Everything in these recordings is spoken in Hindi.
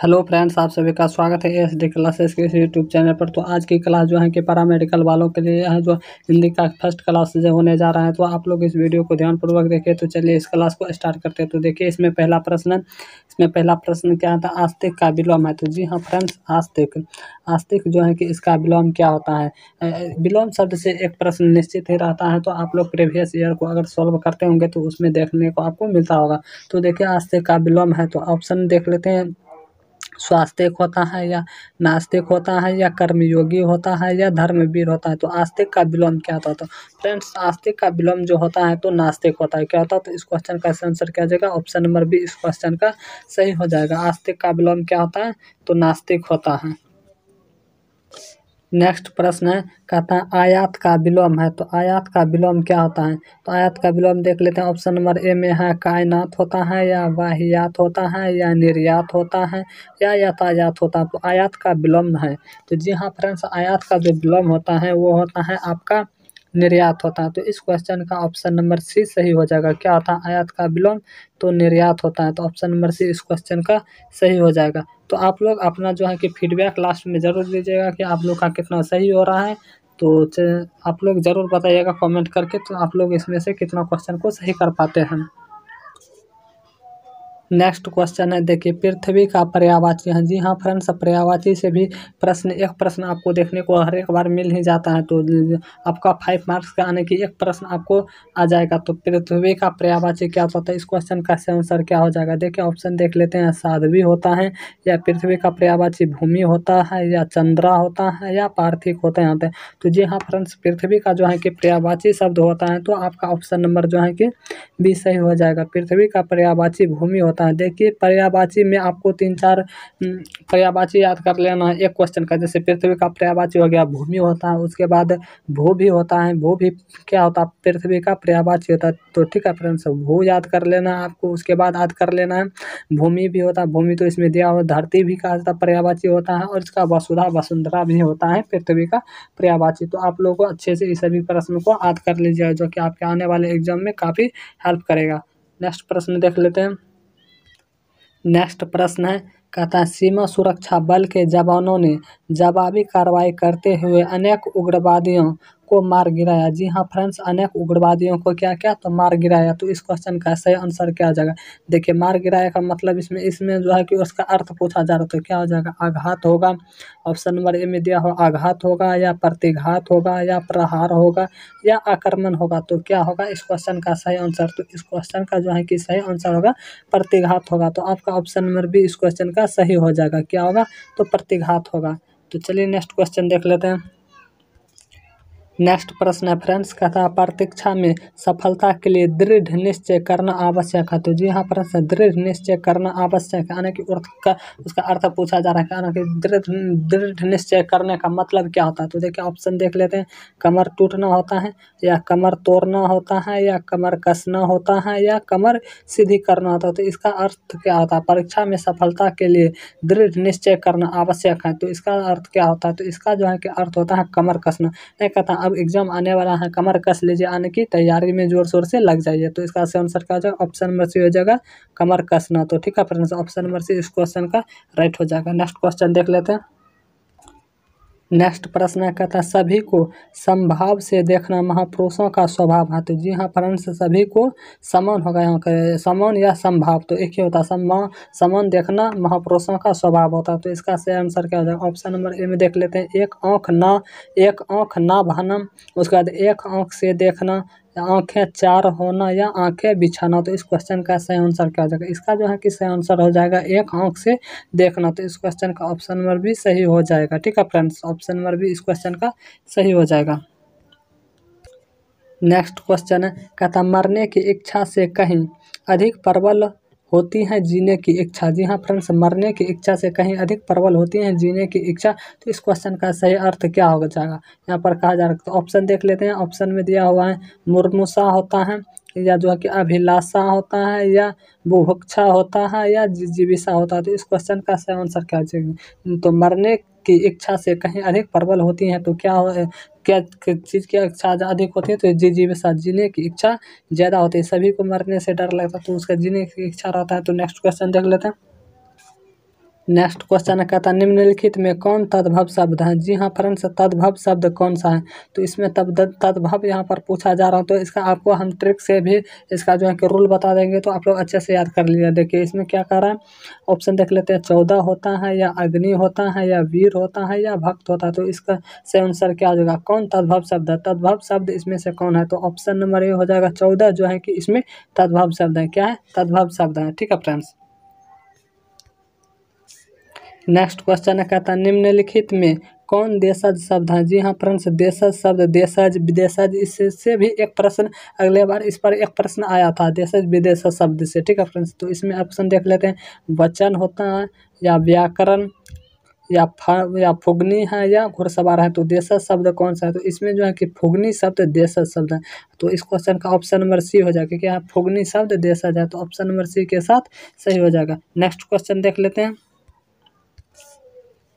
हेलो फ्रेंड्स, आप सभी का स्वागत है एसडी क्लासेस के इस यूट्यूब चैनल पर। तो आज की क्लास जो है कि पैरामेडिकल वालों के लिए है, जो हिंदी का फर्स्ट क्लास जो होने जा रहा है। तो आप लोग इस वीडियो को ध्यानपूर्वक देखिए। तो चलिए इस क्लास को स्टार्ट करते हैं। तो देखिए इसमें पहला प्रश्न क्या था, आस्तिक का विलोम है। तो जी हाँ फ्रेंड्स, आस्तिक जो है कि इसका विलोम क्या होता है। विलोम शब्द से एक प्रश्न निश्चित ही रहता है। तो आप लोग प्रीवियस ईयर को अगर सॉल्व करते होंगे तो उसमें देखने को आपको मिलता होगा। तो देखिए आस्तिक का विलोम है, तो ऑप्शन देख लेते हैं। स्वास्तिक होता है या नास्तिक होता है या कर्मयोगी होता है या धर्मवीर होता है। तो आस्तिक का विलोम क्या होता है। तो फ्रेंड्स, आस्तिक का विलोम जो होता है तो नास्तिक होता है। क्या होता है, तो इस क्वेश्चन का आंसर क्या हो जाएगा, ऑप्शन नंबर बी इस क्वेश्चन का सही हो जाएगा। आस्तिक का विलोम क्या होता है, तो नास्तिक होता है। नेक्स्ट प्रश्न है, कहता है आयात का विलोम है। तो आयात का विलोम क्या होता है। तो आयात का विलोम देख लेते हैं। ऑप्शन नंबर ए में है कायनात होता है या वाहियात होता है या निर्यात होता है या यातायात होता है। तो आयात का विलोम है। तो जी हाँ फ्रेंड्स, आयात का जो विलोम होता है वो होता है आपका निर्यात होता है। तो इस क्वेश्चन का ऑप्शन नंबर सी सही हो जाएगा। क्या होता है आयात का विलोम, तो निर्यात होता है। तो ऑप्शन नंबर सी इस क्वेश्चन का सही हो जाएगा। तो आप लोग अपना जो है कि फीडबैक लास्ट में ज़रूर दीजिएगा कि आप लोग का कितना सही हो रहा है। तो आप लोग ज़रूर बताइएगा कमेंट करके, तो आप लोग इसमें से कितना क्वेश्चन को सही कर पाते हैं। नेक्स्ट क्वेश्चन है, देखिए पृथ्वी का पर्यायवाची है। जी हाँ फ्रेंड्स, पर्यायवाची से भी एक प्रश्न आपको देखने को हर एक बार मिल ही जाता है। तो आपका 5 मार्क्स का आने की एक प्रश्न आपको आ जाएगा। तो पृथ्वी का पर्यायवाची क्या होता है, इस क्वेश्चन का आंसर क्या हो जाएगा। देखिए ऑप्शन देख लेते हैं। साध्वी होता है या पृथ्वी का पर्यायवाची भूमि होता है या चंद्रा होता है या पार्थिव होते हैं। तो जी हाँ फ्रेंड्स, पृथ्वी का जो है कि पर्यायवाची शब्द होता है। तो आपका ऑप्शन नंबर जो है कि बी सही हो जाएगा। पृथ्वी का पर्यायवाची भूमि होता है। देखिए पर्यायवाची में आपको 3-4 पर्यायवाची याद कर लेना है एक क्वेश्चन का। जैसे पृथ्वी का पर्यायवाची हो गया भूमि होता है, उसके बाद भू भी होता है। भू भी क्या होता है, पृथ्वी का पर्यायवाची होता है। तो ठीक है फ्रेंड्स, भू याद कर लेना है आपको। उसके बाद याद कर लेना है भूमि भी होता है। भूमि तो इसमें दिया हुआ, धरती भी कहा जाता है पर्यायवाची होता है, और इसका वसुधा वसुंधरा भी होता है पृथ्वी का पर्यायवाची। तो आप लोगों को अच्छे से इस सभी प्रश्न को याद कर लीजिएगा, जो कि आपके आने वाले एग्जाम में काफ़ी हेल्प करेगा। नेक्स्ट प्रश्न देख लेते हैं। नेक्स्ट प्रश्न है, कहता है सीमा सुरक्षा बल के जवानों ने जवाबी कार्रवाई करते हुए अनेक उग्रवादियों को मार गिराया। जी हाँ फ्रेंड्स, अनेक उग्रवादियों को क्या क्या, तो मार गिराया। तो इस क्वेश्चन का सही आंसर क्या आ जाएगा। देखिए मार गिराया का मतलब इसमें जो है कि उसका अर्थ पूछा जा रहा है। तो क्या हो जाएगा, आघात होगा। ऑप्शन नंबर ए में दिया हो आघात होगा या प्रतिघात होगा या प्रहार होगा या आक्रमण होगा। तो क्या होगा इस क्वेश्चन का सही आंसर। तो इस क्वेश्चन का जो है कि सही आंसर होगा प्रतिघात होगा। तो आपका ऑप्शन नंबर बी इस क्वेश्चन का सही हो जाएगा। क्या होगा, तो प्रतिघात होगा। तो चलिए नेक्स्ट क्वेश्चन देख लेते हैं। नेक्स्ट प्रश्न है फ्रेंड्स, कहता है प्रतीक्षा में सफलता के लिए दृढ़ निश्चय करना आवश्यक है। तो जी हाँ फ्रेंड्स, दृढ़ निश्चय करना आवश्यक है। यानी कि उसका अर्थ पूछा जा रहा है। यानी कि दृढ़ निश्चय करने का मतलब क्या होता है। तो देखिए ऑप्शन देख लेते हैं। कमर टूटना होता है या कमर तोड़ना होता है या कमर कसना होता है या कमर सीधी करना होता है। तो इसका अर्थ क्या होता है, परीक्षा में सफलता के लिए दृढ़ निश्चय करना आवश्यक है। तो इसका अर्थ क्या होता है, तो इसका जो है कि अर्थ होता है कमर कसना। नहीं कहता अब एग्जाम आने वाला है, कमर कस लीजिए, आने की तैयारी में जोर शोर से लग जाइए। तो इसका सही आंसर क्या हो जाएगा, ऑप्शन नंबर सी हो जाएगा कमर कसना। तो ठीक है फ्रेंड्स, ऑप्शन नंबर सी इस क्वेश्चन का राइट हो जाएगा। नेक्स्ट क्वेश्चन देख लेते हैं। नेक्स्ट प्रश्न है, कहता है सभी को समभाव से देखना महापुरुषों का स्वभाव है। तो जी हाँ फ्रेंड्स, सभी को समान होगा। यहाँ का समान या समभाव तो एक ही होता है। समान देखना महापुरुषों का स्वभाव होता है। तो इसका सही आंसर क्या हो जाएगा, ऑप्शन नंबर ए में देख लेते हैं। एक आँख ना भनम, उसके बाद एक आँख से देखना, आँखें चार होना या आँखें बिछाना। तो इस क्वेश्चन का सही आंसर क्या हो जाएगा, इसका जो है कि सही आंसर हो जाएगा एक आँख से देखना। तो इस क्वेश्चन का ऑप्शन नंबर भी सही हो जाएगा। ठीक है फ्रेंड्स, ऑप्शन नंबर भी इस क्वेश्चन का सही हो जाएगा। नेक्स्ट क्वेश्चन है, कहता मरने की इच्छा से कहीं अधिक प्रबल होती है जीने की इच्छा। जी हाँ फ्रेंड्स, मरने की इच्छा से कहीं अधिक प्रबल होती है जीने की इच्छा। तो इस क्वेश्चन का सही अर्थ क्या हो जाएगा, यहाँ पर कहा जा रहा है। तो ऑप्शन देख लेते हैं। ऑप्शन में दिया हुआ है मुर्मुषा होता है या जो है कि अभिलाषा होता है या बुभुक्षा होता है या जिजीविषा होता है। तो इस क्वेश्चन का सही आंसर क्या हो जाएगा, तो मरने की इच्छा से कहीं अधिक प्रबल होती हैं। तो क्या चीज़ की इच्छा अधिक होती है, तो जिजीविषा, जीने की इच्छा ज़्यादा होती है। सभी को मरने से डर लगता है, तो उसका जीने की इच्छा रहता है। तो नेक्स्ट क्वेश्चन देख लेते हैं। नेक्स्ट क्वेश्चन है, कहता है निम्नलिखित में कौन तद्भव शब्द है। जी हाँ फ्रेंड्स, तद्भव शब्द कौन सा है, तो इसमें तद्भव यहाँ पर पूछा जा रहा है। तो इसका आपको हम ट्रिक से भी इसका जो है कि रूल बता देंगे, तो आप लोग अच्छे से याद कर लीजिए। देखिए इसमें क्या कह रहा है, ऑप्शन देख लेते हैं। 14 होता है या अग्नि होता है या वीर होता है या भक्त होता है, तो इसका सही आंसर क्या हो जाएगा, कौन तद्भव शब्द है। तद्भव शब्द इसमें से कौन है, तो ऑप्शन नंबर ए हो जाएगा 14 जो है कि इसमें तद्भव शब्द है। क्या है, तद्भव शब्द है। ठीक है फ्रेंड्स, नेक्स्ट क्वेश्चन है, कहता है निम्नलिखित में कौन देशज शब्द है। जी हाँ फ्रेंड्स, देशज शब्द, देशज विदेशज, इससे भी एक प्रश्न अगले बार इस पर एक प्रश्न आया था देशज विदेशज शब्द से। ठीक है फ्रेंड्स, तो इसमें ऑप्शन देख लेते हैं। वचन होता है या व्याकरण या फुगनी है या घुड़सवार है, तो देशज शब्द कौन सा है, तो इसमें जो है कि फुगनी शब्द देशज शब्द है। तो इस क्वेश्चन का ऑप्शन नंबर सी हो जाएगा, क्या फुगनी शब्द देशज है, तो ऑप्शन नंबर सी के साथ सही हो जाएगा। नेक्स्ट क्वेश्चन देख लेते हैं।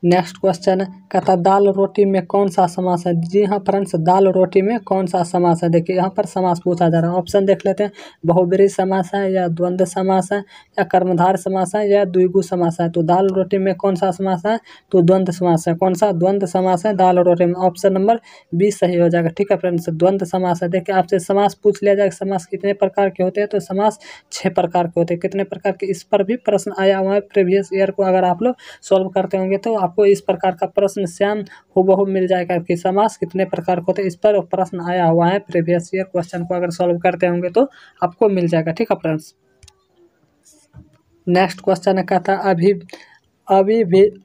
नेक्स्ट क्वेश्चन कहता दाल रोटी में कौन सा समास है। जी हाँ फ्रेंड्स, दाल रोटी में कौन सा समास है। देखिए यहाँ पर समास पूछा जा रहा है। ऑप्शन देख लेते हैं। बहुब्रीहि समास है या द्वंद्व समास है या कर्मधारय समास है या द्विगु समास है, तो दाल रोटी में कौन सा समास है, तो द्वंद्व समास है। कौन सा, द्वंद्व समास है दाल रोटी में, ऑप्शन नंबर बी सही हो जाएगा। ठीक है फ्रेंड्स, द्वंद्व समास है। देखिए आपसे समास पूछ लिया जाएगा, समास कितने प्रकार के होते हैं, तो समास 6 प्रकार के होते हैं। कितने प्रकार के, इस पर भी प्रश्न आया हुआ है प्रीवियस ईयर को, अगर आप लोग सॉल्व करते होंगे तो आपको इस प्रकार का प्रश्न सेम हूबहू मिल जाएगा कि समास कितने प्रकार के होते हैं। इस पर प्रश्न आया हुआ है प्रीवियस ईयर, क्वेश्चन को अगर सॉल्व करते होंगे तो आपको मिल जाएगा। ठीक है फ्रेंड्स, नेक्स्ट क्वेश्चन है, कहता है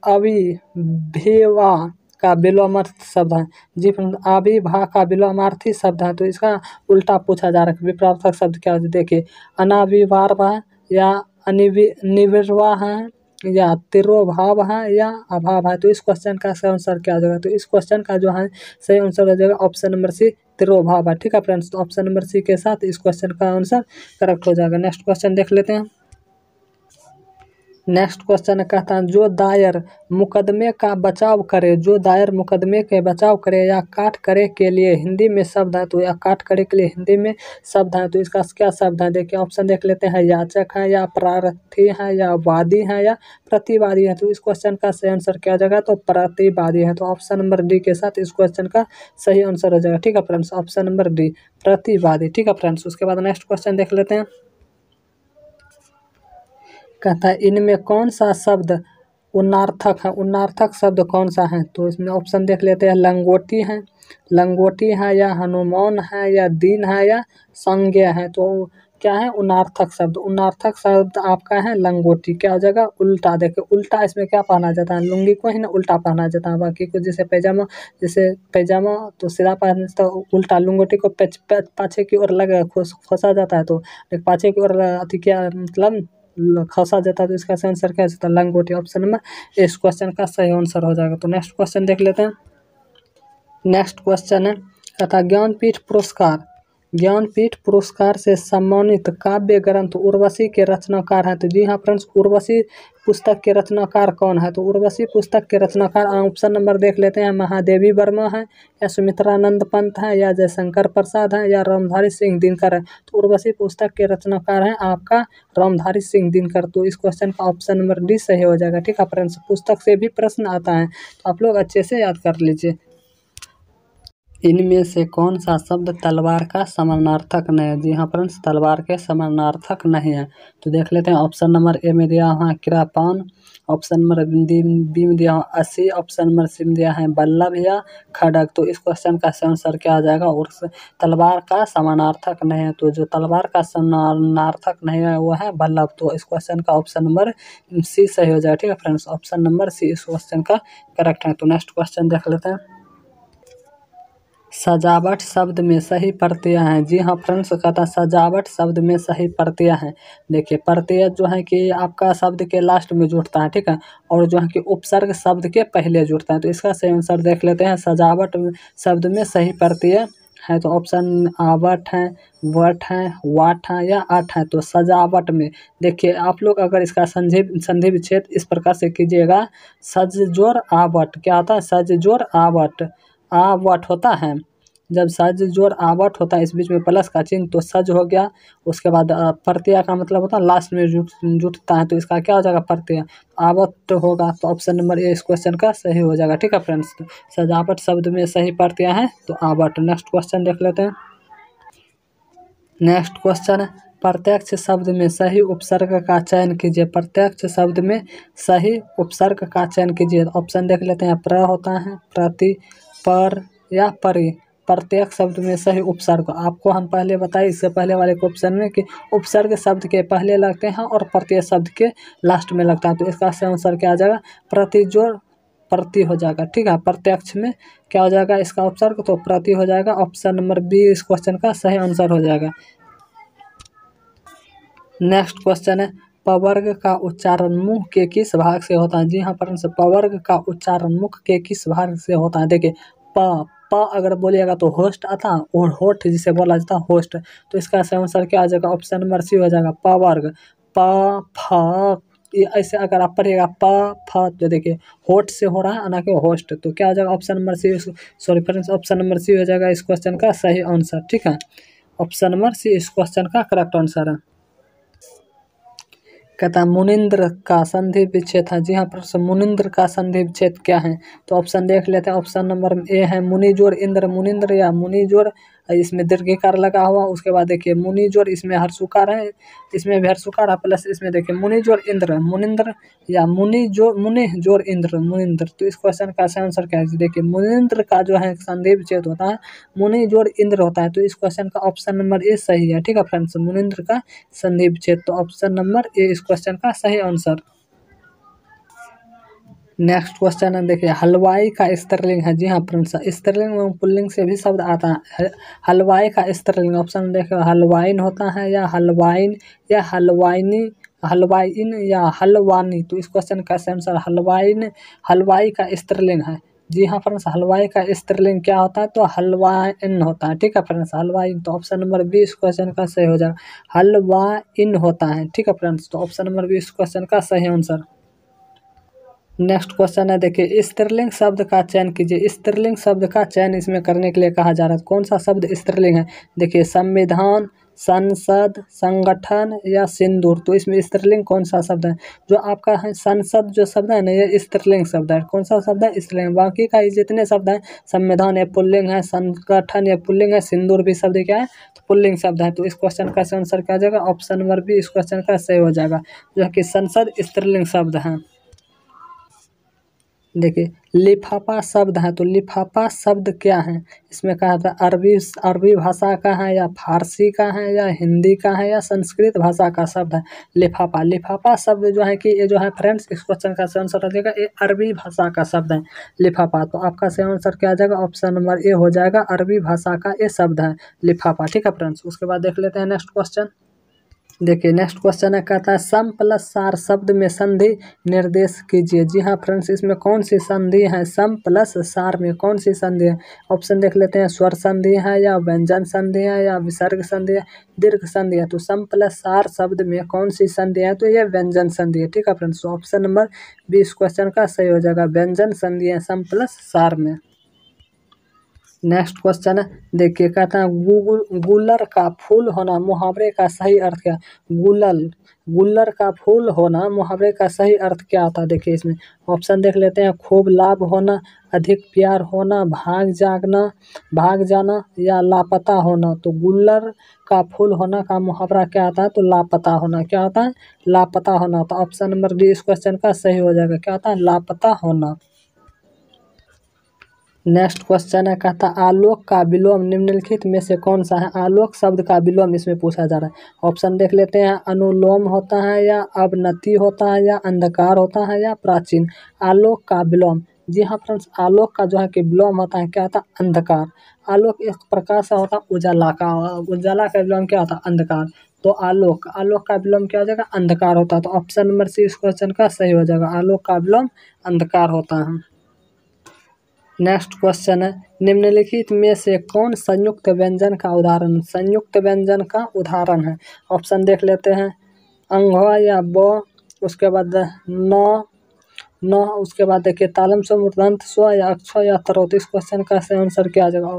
अविभेवा का विलोमार्थी शब्द है। जी फ्रेंड्स, अविभा का विलोमार्थी शब्द है, तो इसका उल्टा पूछा जा रहा है विपरीतार्थक शब्द क्या है। देखिए अनाविर्भाव या निविर्वाह है या तिरोभाव है या अभाव है, तो इस क्वेश्चन का सही आंसर क्या हो जाएगा, तो इस क्वेश्चन का जो है सही आंसर हो जाएगा ऑप्शन नंबर सी, तिरोभाव है। ठीक है फ्रेंड्स, तो ऑप्शन नंबर सी के साथ इस क्वेश्चन का आंसर करेक्ट हो जाएगा। नेक्स्ट क्वेश्चन देख लेते हैं। नेक्स्ट क्वेश्चन कहता है जो दायर मुकदमे का बचाव करे, जो दायर मुकदमे के बचाव करे या काट करे के लिए हिंदी में शब्द है, तो या काट करे के लिए हिंदी में शब्द है, तो इसका क्या शब्द है। देखिए ऑप्शन देख लेते हैं। याचक है या प्रार्थी है या वादी है या प्रतिवादी है, तो इस क्वेश्चन का सही आंसर क्या हो जाएगा, तो प्रतिवादी है। तो ऑप्शन नंबर डी के साथ इस क्वेश्चन का सही आंसर हो जाएगा। ठीक है फ्रेंड्स, ऑप्शन नंबर डी, प्रतिवादी। ठीक है फ्रेंड्स, उसके बाद नेक्स्ट क्वेश्चन देख लेते हैं। कहता है इनमें कौन सा शब्द उन्नार्थक है, उन्नार्थक शब्द कौन सा है, तो इसमें ऑप्शन देख लेते हैं। लंगोटी है या हनुमान है या दीन है या संज्ञा है, तो क्या है, उन्नार्थक शब्द। उन्नार्थक शब्द आपका है लंगोटी। क्या हो जाएगा, उल्टा। देखिए उल्टा इसमें क्या पहना जाता है, लुंगी को ही ना उल्टा पहना जाता है। बाकी को जैसे पैजामा तो सीधा पहन, तो उल्टा लुंगोटी को पाछे की ओर लगा खोसा जाता है, तो पाछे की ओर अति क्या मतलब खसा जाता है, तो इसका सही आंसर क्या होता है, लंगोटी। ऑप्शन नंबर इस क्वेश्चन का सही आंसर हो जाएगा। तो नेक्स्ट क्वेश्चन देख लेते हैं। नेक्स्ट क्वेश्चन है, कहता ज्ञानपीठ पुरस्कार से सम्मानित काव्य ग्रंथ उर्वशी के रचनाकार हैं, तो जी हाँ फ्रेंड्स, उर्वशी पुस्तक के रचनाकार कौन है, तो उर्वशी पुस्तक के रचनाकार ऑप्शन नंबर देख लेते हैं। महादेवी वर्मा है या सुमित्रानंद पंत है या जयशंकर प्रसाद है या रामधारी सिंह दिनकर है, तो उर्वशी पुस्तक के रचनाकार हैं आपका रामधारी सिंह दिनकर। तो इस क्वेश्चन का ऑप्शन नंबर डी सही हो जाएगा। ठीक है फ्रेंड्स, पुस्तक से भी प्रश्न आता है, तो आप लोग अच्छे से याद कर लीजिए। इनमें से कौन सा शब्द तलवार का समानार्थक नहीं है। जी हाँ फ्रेंड्स, तलवार के समानार्थक नहीं है, तो देख लेते हैं। ऑप्शन नंबर ए में दिया हुआ है कृपाण, ऑप्शन नंबर बी में दिया हुआ 80, ऑप्शन नंबर सी में दिया है बल्लभ या खड़ग, तो इस क्वेश्चन का सही आंसर क्या आ जाएगा, और तलवार का समानार्थक नहीं है, तो जो तलवार का समानार्थक नहीं है वो है बल्लभ, तो इस क्वेश्चन का ऑप्शन नंबर सी सही हो जाएगा। ठीक है फ्रेंड्स, ऑप्शन नंबर सी इस क्वेश्चन का करेक्ट है। तो नेक्स्ट क्वेश्चन देख लेते हैं। सजावट शब्द में सही प्रत्यय हैं। जी हाँ फ्रेंड्स, कहता है सजावट शब्द में सही प्रत्यय हैं। देखिए प्रत्यय जो है कि आपका शब्द के लास्ट में जुड़ता है, ठीक है, और जो है कि उपसर्ग शब्द के पहले जुड़ता है, तो इसका सही आंसर देख लेते हैं। सजावट शब्द में सही प्रत्यय है, तो ऑप्शन आवट है, वट है, वाट है या आठ है, तो सजावट में देखिए आप लोग अगर इसका संधि विच्छेद इस प्रकार से कीजिएगा, सज जोर आवट क्या होता है, सज जोर आवट, आवट होता है, जब सज जोड़ आवट होता है इस बीच में प्लस का चिन्ह तो सज हो गया। उसके बाद प्रत्यय का मतलब होता है लास्ट में जुटता है तो इसका क्या हो जाएगा प्रत्यय। आवट होगा तो ऑप्शन नंबर ए इस क्वेश्चन का सही हो जाएगा। ठीक है फ्रेंड्स, तो सजावट शब्द में सही प्रत्यय है तो आवट। नेक्स्ट क्वेश्चन देख लेते हैं। नेक्स्ट क्वेश्चन है प्रत्यक्ष शब्द में सही उपसर्ग का चयन कीजिए। प्रत्यक्ष शब्द में सही उपसर्ग का चयन कीजिए। ऑप्शन देख लेते हैं। प्र होता है, प्रति, पर या परि। प्रत्येक शब्द में सही उपसर्ग आपको हम पहले बताए इससे पहले वाले ऑप्शन में कि उपसर्ग शब्द के पहले लगते हैं और प्रत्यय शब्द के लास्ट में लगता है तो इसका सही आंसर क्या आ जाएगा प्रति जोड़ प्रति हो जाएगा। ठीक है, प्रत्यक्ष में क्या हो जाएगा इसका उपसर्ग तो प्रति हो जाएगा। ऑप्शन नंबर बी इस क्वेश्चन का सही आंसर हो जाएगा। नेक्स्ट क्वेश्चन है पवर्ग का उच्चारण मुख के किस भाग से होता है। जी हाँ फ्रेंड्स, पवर्ग का उच्चारण मुख के किस भाग से होता है। देखिए प अगर बोलिएगा तो होस्ट आता है और होठ जिसे बोला जाता है होस्ट तो इसका सही आंसर क्या आ जाएगा ऑप्शन नंबर सी हो जाएगा पवर्ग। प फ ऐसे अगर आप पढ़िएगा प फ तो देखिए होठ से हो रहा है ना कि होस्ट तो क्या हो जाएगा option number C. Sorry friends, option number C हो जाएगा इस क्वेश्चन का सही आंसर। ठीक है, ऑप्शन नंबर सी इस क्वेश्चन का करेक्ट आंसर है। कहता है मुनिंद्र का संधि विच्छेद है। जी हाँ प्रश्न मुनिंद्र का संधि विच्छेद क्या है तो ऑप्शन देख लेते हैं। ऑप्शन नंबर ए है मुनि जोड़ इंद्र मुनिंद्र या मुनि जोड़ इसमें दीर्घिकार लगा हुआ। उसके बाद देखिए मुनि जोड़ इसमें हर्षुकार है, इसमें भी हर्षुकार है प्लस इसमें देखिए मुनि जोड़ इंद्र मुनिंद्र या मुनि जोड़ इंद्र मुनिंद्र तो इस क्वेश्चन का सही आंसर क्या है। देखिए मुनिंद्र का जो है संधि विच्छेद होता है मुनि जोड़ इंद्र होता है तो इस क्वेश्चन का ऑप्शन नंबर ए सही है। ठीक है फ्रेंड्स, मुनिंद्र का संधि विच्छेद तो ऑप्शन नंबर ए इस क्वेश्चन का सही आंसर। नेक्स्ट क्वेश्चन है देखिए हलवाई का स्त्रीलिंग है। जी हाँ फ्रेंड्स, स्त्रीलिंग एवं पुल्लिंग से भी शब्द आता है। हलवाई का स्त्रीलिंग ऑप्शन देखिए हलवाइन होता है या हलवाइन या हलवाइनी हलवाइन या हलवानी तो इस क्वेश्चन का आंसर हलवाइन हलवाई का स्त्रीलिंग है। जी हाँ फ्रेंड्स, हलवाई का स्त्रीलिंग क्या होता है तो हलवाइन होता है। ठीक है फ्रेंड्स, हलवाइन तो ऑप्शन नंबर बी इस क्वेश्चन का सही हो जाएगा हलवाइन होता है। ठीक है फ्रेंड्स, तो ऑप्शन नंबर बी इस क्वेश्चन का सही आंसर। नेक्स्ट क्वेश्चन है देखिए स्त्रीलिंग शब्द का चयन कीजिए। स्त्रीलिंग शब्द का चयन इसमें करने के लिए कहा जा रहा है कौन सा शब्द स्त्रीलिंग है। देखिए संविधान, संसद, संगठन या सिंदूर तो इसमें स्त्रीलिंग कौन सा शब्द है। जो आपका है संसद जो शब्द है ना ये स्त्रीलिंग शब्द है। कौन सा शब्द है स्त्रीलिंग। बाकी का ये जितने शब्द हैं संविधान ये पुल्लिंग है, संगठन ये पुल्लिंग है, सिंदूर भी शब्द क्या है तो पुल्लिंग शब्द है तो इस क्वेश्चन का आंसर क्या आ जाएगा ऑप्शन नंबर बी इस क्वेश्चन का सही हो जाएगा जो है कि संसद स्त्रीलिंग शब्द है। देखिए लिफाफा शब्द है तो लिफाफा शब्द क्या है इसमें कहा था अरबी भाषा का है या फारसी का है या हिंदी का है या संस्कृत भाषा का शब्द है। लिफाफा लिफाफा शब्द जो है कि ये जो है फ्रेंड्स इस क्वेश्चन का सही आंसर आ जाएगा ये अरबी भाषा का शब्द है लिफाफा तो आपका सही आंसर क्या आ जाएगा ऑप्शन नंबर ए हो जाएगा अरबी भाषा का ये शब्द है लिफाफा। ठीक है फ्रेंड्स, उसके बाद देख लेते हैं नेक्स्ट क्वेश्चन। देखिए नेक्स्ट क्वेश्चन है कहता है सम प्लस सार शब्द में संधि निर्देश कीजिए। जी हाँ फ्रेंड्स, इसमें कौन सी संधि है सम प्लस सार में कौन सी संधि है। ऑप्शन देख लेते हैं स्वर संधि है या व्यंजन संधि है या विसर्ग संधि है दीर्घ संधि है तो सम प्लस सार शब्द में कौन सी संधि है तो ये व्यंजन संधि है। ठीक है फ्रेंड्स, ऑप्शन नंबर बी इस क्वेश्चन का सही हो जाएगा व्यंजन संधि है सम प्लस सार में। नेक्स्ट क्वेश्चन है देखिए कहता है गुलर का फूल होना मुहावरे का सही अर्थ क्या। गुल्लर का फूल होना मुहावरे का सही अर्थ क्या होता है। देखिए इसमें ऑप्शन देख लेते हैं खूब लाभ होना, अधिक प्यार होना, भाग जाना या लापता होना तो गुल्लर का फूल होना का मुहावरा क्या आता है तो लापता होना। क्या होता है लापता होना तो ऑप्शन नंबर डी इस क्वेश्चन का सही हो जाएगा क्या होता है लापता होना। नेक्स्ट क्वेश्चन है कहता आलोक का विलोम निम्नलिखित में से कौन सा है। आलोक शब्द का विलोम इसमें पूछा जा रहा है। ऑप्शन देख लेते हैं अनुलोम होता है या अवनति होता है या अंधकार होता है या प्राचीन। आलोक का विलोम जी हाँ फ्रेंड्स, आलोक का जो है कि विलोम होता है क्या होता है अंधकार। आलोक एक प्रकाश सा होता है उजाला का विलोम क्या होता है अंधकार तो आलोक का विलोम क्या हो जाएगा अंधकार होता है तो ऑप्शन नंबर सी इस क्वेश्चन का सही हो जाएगा आलोक का विलोम अंधकार होता है। नेक्स्ट क्वेश्चन है निम्नलिखित में से कौन संयुक्त व्यंजन का उदाहरण है। ऑप्शन देख लेते हैं अंघ या ब, उसके बाद न, न। उसके बाद देखिए तालम स्व, मूर्धन्य स्व या अक्ष या तरो। तो इस क्वेश्चन का सही आंसर क्या आ जाएगा?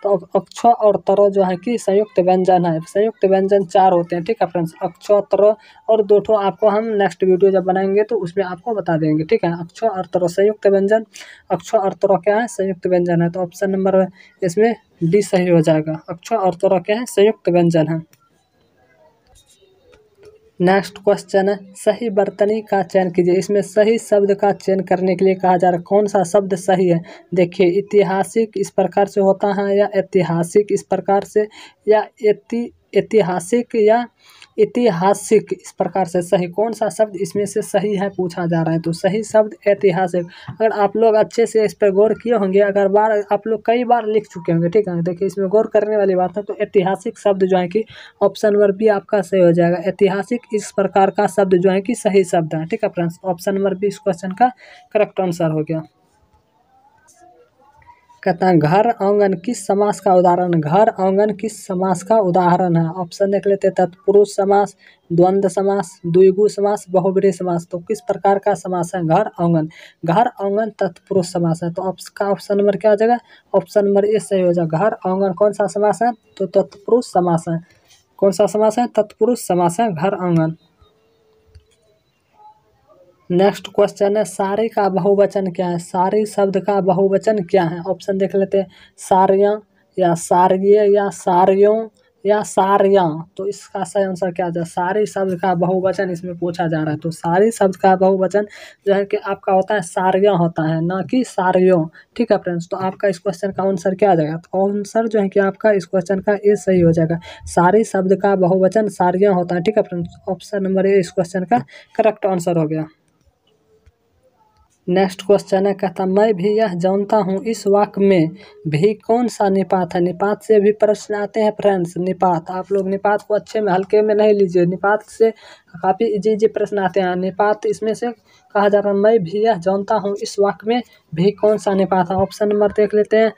तो अक्ष और तरो जो है कि संयुक्त व्यंजन है। संयुक्त व्यंजन 4 होते हैं, ठीक है फ्रेंड्स, अक्ष तरो। और 2 ठो आपको हम नेक्स्ट वीडियो जब बनाएंगे तो उसमें आपको बता देंगे, ठीक है। अक्ष और तरो संयुक्त व्यंजन, अक्ष और तरो क्या है? संयुक्त व्यंजन है। तो ऑप्शन नंबर इसमें डी सही हो जाएगा। अक्ष और तरो क्या है? संयुक्त व्यंजन है। नेक्स्ट क्वेश्चन है, सही वर्तनी का चयन कीजिए। इसमें सही शब्द का चयन करने के लिए कहा जा रहा है, कौन सा शब्द सही है? देखिए, ऐतिहासिक इस प्रकार से होता है, या ऐतिहासिक इस प्रकार से, या ऐतिहासिक या ऐतिहासिक इस प्रकार से। सही कौन सा शब्द इसमें से सही है पूछा जा रहा है। तो सही शब्द ऐतिहासिक। अगर आप लोग अच्छे से इस पर गौर किए होंगे, अगर बार आप लोग कई बार लिख चुके होंगे, ठीक है। देखिए, इसमें गौर करने वाली बात है। तो ऐतिहासिक शब्द जो है कि ऑप्शन नंबर बी आपका सही हो जाएगा। ऐतिहासिक इस प्रकार का शब्द जो है कि सही शब्द है, ठीक है फ्रेंड्स। ऑप्शन नंबर बी इस क्वेश्चन का करेक्ट आंसर हो गया। कहता है घर आंगन किस समास का उदाहरण? घर आंगन किस समास का उदाहरण है? ऑप्शन देख लेते हैं, तत्पुरुष समास, द्वंद्व समास, द्विगु समास, बहुब्रीहि समास। तो किस प्रकार का समास है घर आंगन? घर आंगन तत्पुरुष समास है। तो ऑप्शन नंबर क्या हो जाएगा? ऑप्शन नंबर ए सही हो जाएगा। घर आंगन कौन सा समास है? तो तत्पुरुष समास है। कौन सा समास है? तत्पुरुष समास है घर आंगन। नेक्स्ट क्वेश्चन है, सारी का बहुवचन क्या है? सारी शब्द का बहुवचन क्या है? ऑप्शन देख लेते हैं, सारियाँ या सारिये या सारियों या सारियाँ। तो इसका सही आंसर क्या है? सारी शब्द का बहुवचन इसमें पूछा जा रहा है। तो सारी शब्द का बहुवचन जो है कि आपका होता है सारियाँ होता है, ना कि सारियों, ठीक है फ्रेंड्स। तो आपका इस क्वेश्चन का आंसर क्या आ जाएगा? तो आंसर जो है कि आपका इस क्वेश्चन का ए सही हो जाएगा। सारी शब्द का बहुवचन सारियाँ होता है, ठीक है फ्रेंड्स। ऑप्शन नंबर ए इस क्वेश्चन का करेक्ट आंसर हो गया। नेक्स्ट क्वेश्चन है, कहता मैं भी यह जानता हूँ, इस वाक्य में भी कौन सा निपात है? निपात से भी प्रश्न आते हैं फ्रेंड्स। निपात आप लोग निपात को अच्छे में हल्के में नहीं लीजिए, निपात से काफ़ी इजी प्रश्न आते हैं। निपात इसमें से कहा जा रहा है, मैं भी यह जानता हूँ, इस वाक्य में भी कौन सा निपात है? ऑप्शन नंबर देख लेते हैं,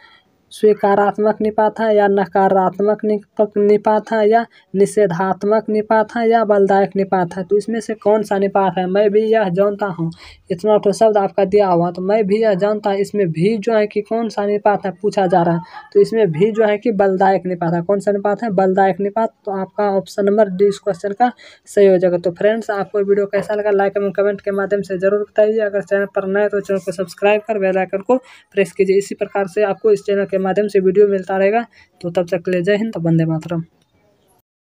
स्वीकारात्मक निपात है, या नकारात्मक निपात है, या निषेधात्मक निपात है, या बलदायक निपात है। तो इसमें से कौन सा निपात है? मैं भी यह जानता हूँ, इतना तो शब्द आपका दिया हुआ, तो मैं भी यह जानता हूँ, इसमें भी जो है कि कौन सा निपात है पूछा जा रहा है। तो इसमें भी जो है कि बलदायक निपात है। कौन सा निपात है? बलदायक निपात। तो आपका ऑप्शन नंबर डी इस क्वेश्चन का सही हो जाएगा। तो फ्रेंड्स, आपको वीडियो कैसा लगा लाइक एवं कमेंट के माध्यम से जरूर बताइए। अगर चैनल पर नए तो चैनल को सब्सक्राइब कर बेल आइकन को प्रेस कीजिए। इसी प्रकार से आपको इस चैनल के माध्यम से वीडियो मिलता रहेगा। तो तब तक के लिए जय हिंद, वंदे मातरम।